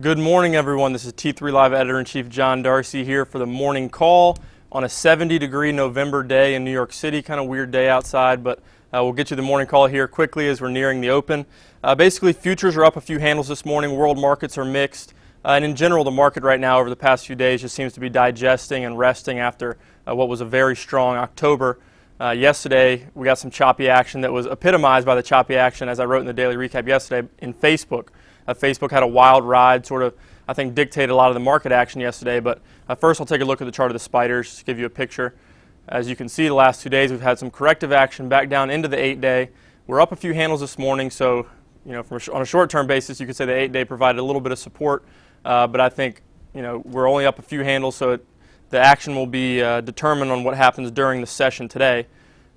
Good morning, everyone. This is T3 Live Editor-in-Chief John Darcy here for the morning call on a 70-degree November day in New York City. Kind of weird day outside, but we'll get you the morning call here quickly as we're nearing the open. Basically, futures are up a few handles this morning. World markets are mixed. And in general, the market right now over the past few days just seems to be digesting and resting after what was a very strong October. Yesterday, we got some choppy action that was epitomized by the choppy action, as I wrote in the daily recap yesterday, in Facebook. Facebook had a wild ride, sort of, I think, dictated a lot of the market action yesterday. But first, I'll take a look at the chart of the spiders to give you a picture. As you can see, the last 2 days, we've had some corrective action back down into the 8-day. We're up a few handles this morning, so on a short-term basis, you could say the 8-day provided a little bit of support. But I think we're only up a few handles, so the action will be determined on what happens during the session today.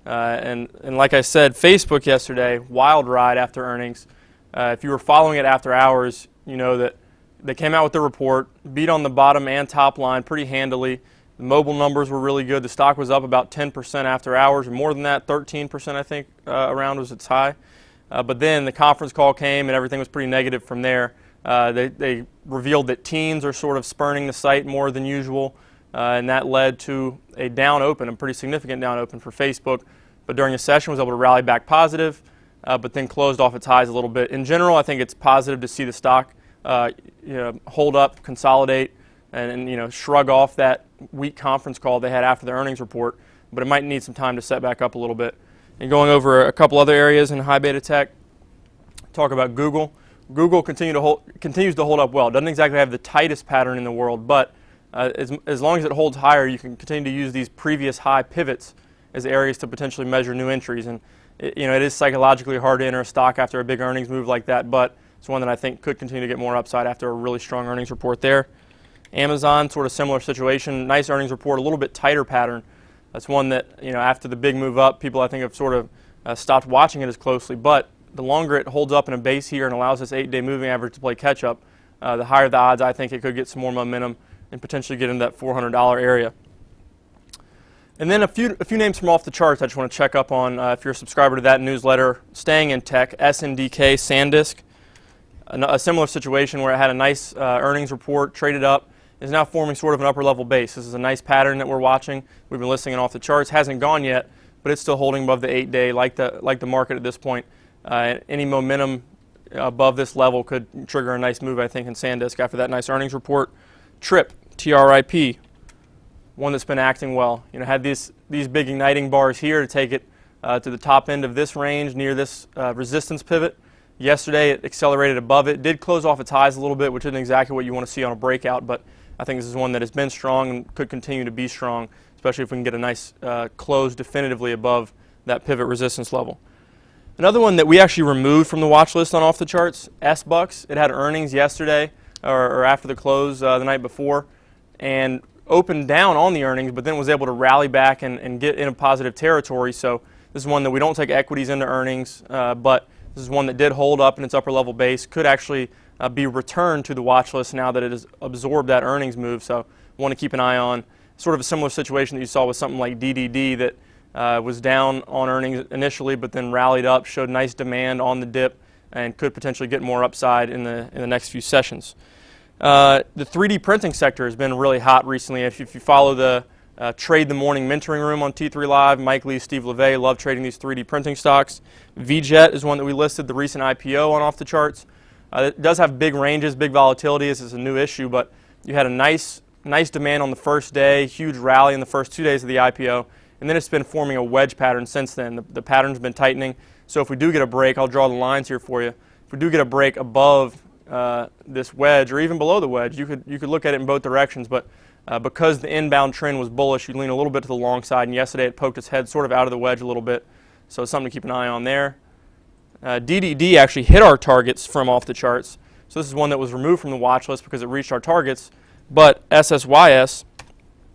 And like I said, Facebook yesterday, wild ride after earnings. If you were following it after hours, you know that they came out with the report, beat on the bottom and top line pretty handily. The mobile numbers were really good. The stock was up about 10% after hours, and more than that, 13% I think around was its high. But then the conference call came and everything was pretty negative from there. They revealed that teens are sort of spurning the site more than usual, and that led to a down open, a pretty significant down open for Facebook. But during the session was able to rally back positive. But then closed off its highs a little bit. In general, I think it's positive to see the stock hold up, consolidate, and shrug off that weak conference call they had after the earnings report. But it might need some time to set back up a little bit. And going over a couple other areas in high beta tech, talk about Google. Google continues to hold up well. Doesn't exactly have the tightest pattern in the world, but as long as it holds higher, you can continue to use these previous high pivots as areas to potentially measure new entries. And it is psychologically hard to enter a stock after a big earnings move like that, but it's one that I think could continue to get more upside after a really strong earnings report there. Amazon, sort of similar situation, nice earnings report, a little bit tighter pattern. That's one that, after the big move up, people I think have sort of stopped watching it as closely, but the longer it holds up in a base here and allows this 8-day moving average to play catch up, the higher the odds I think it could get some more momentum and potentially get into that $400 area. And then a few names from off the charts I just want to check up on if you're a subscriber to that newsletter. Staying in tech, SNDK, SanDisk, a similar situation where it had a nice earnings report, traded up, is now forming sort of an upper level base. This is a nice pattern that we're watching. We've been listing it off the charts. Hasn't gone yet, but it's still holding above the 8-day like the market at this point. Any momentum above this level could trigger a nice move, I think, in SanDisk after that nice earnings report. TRIP, TRIP. One that's been acting well. Had these big igniting bars here to take it to the top end of this range near this resistance pivot. Yesterday it accelerated above it, did close off its highs a little bit, which isn't exactly what you want to see on a breakout, but I think this is one that has been strong and could continue to be strong, especially if we can get a nice close definitively above that pivot resistance level. Another one that we actually removed from the watch list on off the charts, SBUX. It had earnings yesterday or after the close the night before, and opened down on the earnings, but then was able to rally back and get in a positive territory. So this is one that we don't take equities into earnings, but this is one that did hold up in its upper level base, could actually be returned to the watch list now that it has absorbed that earnings move. So want to keep an eye on sort of a similar situation that you saw with something like DDD that was down on earnings initially, but then rallied up, showed nice demand on the dip, and could potentially get more upside in the next few sessions. The 3D printing sector has been really hot recently. If you follow the Trade the Morning mentoring room on T3 Live, Mike Lee, Steve LeVay love trading these 3D printing stocks. VJET is one that we listed, the recent IPO on off the charts. It does have big ranges, big volatility. This is a new issue, but you had a nice demand on the first day, huge rally in the first 2 days of the IPO, and then it's been forming a wedge pattern since then. The pattern's been tightening, so if we do get a break, I'll draw the lines here for you. If we do get a break above this wedge, or even below the wedge, you could look at it in both directions, but because the inbound trend was bullish, you lean a little bit to the long side, and yesterday it poked its head sort of out of the wedge a little bit, so it's something to keep an eye on there. DDD actually hit our targets from off the charts, so this is one that was removed from the watch list because it reached our targets, but SSYS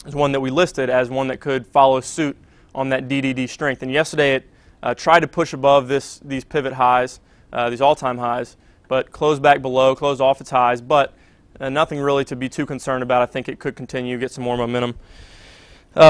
is one that we listed as one that could follow suit on that DDD strength, and yesterday it tried to push above these pivot highs, these all-time highs, but closed back below, closed off its highs, but nothing really to be too concerned about. I think it could continue, get some more momentum.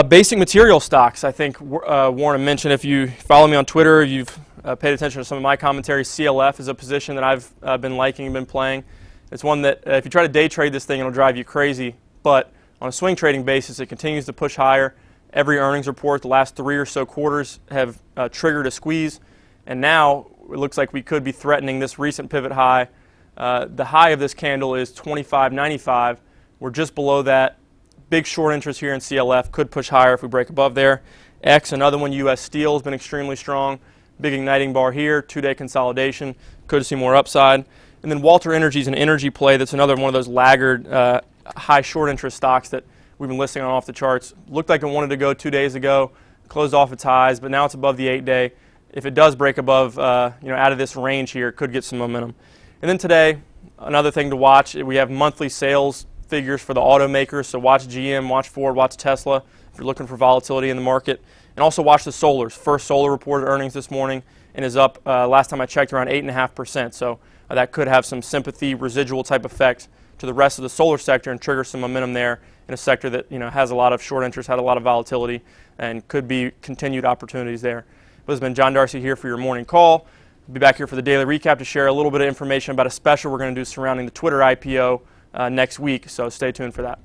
Basic material stocks, I think Warren mentioned, if you follow me on Twitter, you've paid attention to some of my commentary. CLF is a position that I've been liking and been playing. It's one that if you try to day trade this thing, it'll drive you crazy. But on a swing trading basis, it continues to push higher. Every earnings report the last 3 or so quarters have triggered a squeeze. And now it looks like we could be threatening this recent pivot high. The high of this candle is 25.95. We're just below that. Big short interest here in CLF. Could push higher if we break above there. X, another one, U.S. Steel has been extremely strong. Big igniting bar here. 2-day consolidation. Could see more upside. And then Walter Energy is an energy play that's another one of those laggard high short interest stocks that we've been listing on off the charts. Looked like it wanted to go 2 days ago, closed off its highs, but now it's above the 8-day. If it does break above, out of this range here, it could get some momentum. And then today, another thing to watch, we have monthly sales figures for the automakers, so watch GM, watch Ford, watch Tesla if you're looking for volatility in the market. And also watch the solars. First Solar reported earnings this morning and is up, last time I checked, around 8.5%. So that could have some sympathy, residual type effect to the rest of the solar sector and trigger some momentum there in a sector that has a lot of short interest, had a lot of volatility, and could be continued opportunities there. But it's been John Darcy here for your morning call. I'll be back here for the daily recap to share a little bit of information about a special we're going to do surrounding the Twitter IPO next week, so stay tuned for that.